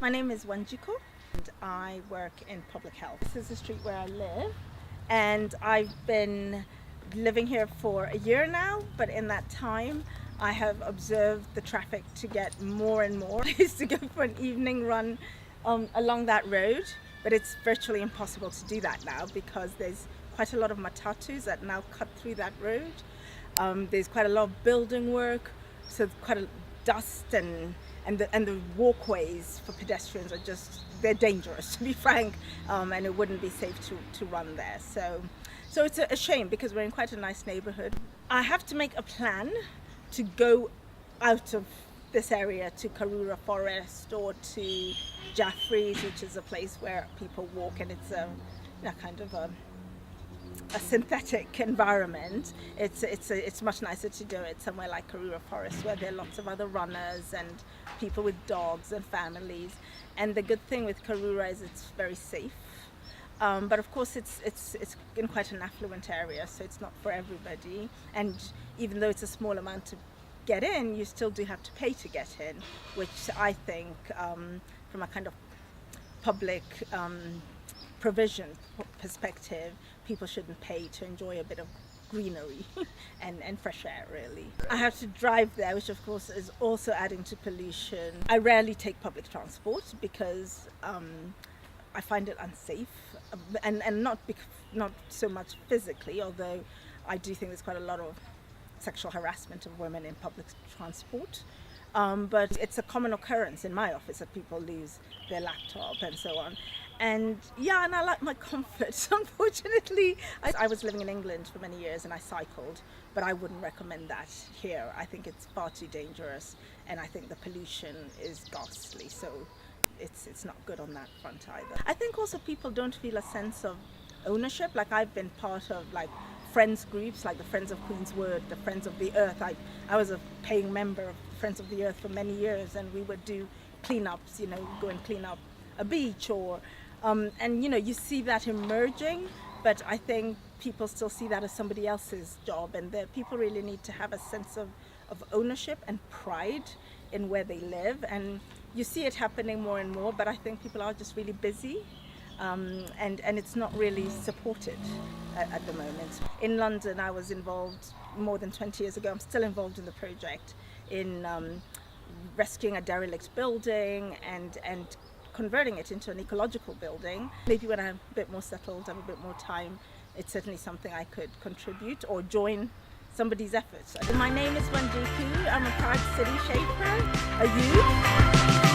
My name is Wanjiko and I work in public health. This is the street where I live, and I've been living here for a year now, but in that time I have observed the traffic to get more and more. I used to go for an evening run along that road, but it's virtually impossible to do that now because there's quite a lot of matatus that now cut through that road. There's quite a lot of building work, so quite a dust and the walkways for pedestrians are they're dangerous, to be frank, and it wouldn't be safe to run there. So it's a shame because we're in quite a nice neighborhood. I have to make a plan to go out of this area to Karura Forest or to Jaffrey's, which is a place where people walk, and it's kind of a synthetic environment. It's much nicer to do it somewhere like Karura Forest, where there are lots of other runners and people with dogs and families. And the good thing with Karura is it's very safe. But of course it's in quite an affluent area, so it's not for everybody. And even though it's a small amount to get in, you still do have to pay to get in, which I think from a kind of public provision perspective, people shouldn't pay to enjoy a bit of greenery and fresh air, really. I have to drive there, which of course is also adding to pollution. I rarely take public transport because I find it unsafe, and not so much physically, although I do think there's quite a lot of sexual harassment of women in public transport. But it's a common occurrence in my office that people lose their laptop and so on. And I like my comfort. Unfortunately, I was living in England for many years and I cycled, but I wouldn't recommend that here. I think it's far too dangerous, and I think the pollution is ghastly, so it's not good on that front either. I think also people don't feel a sense of ownership. Like, I've been part of friends groups like the Friends of Queenswood, the Friends of the Earth. I was a paying member of Friends of the Earth for many years, and we would do cleanups, go and clean up a beach or and you see that emerging, but I think people still see that as somebody else's job, and that people really need to have a sense of ownership and pride in where they live. And you see it happening more and more, but I think people are just really busy, and it's not really supported at the moment. In London, I was involved more than 20 years ago. I'm still involved in the project in rescuing a derelict building and converting it into an ecological building. Maybe when I'm a bit more settled, have a bit more time, it's certainly something I could contribute or join somebody's efforts. My name is Wanjiko. I'm a proud city shaper. Are you?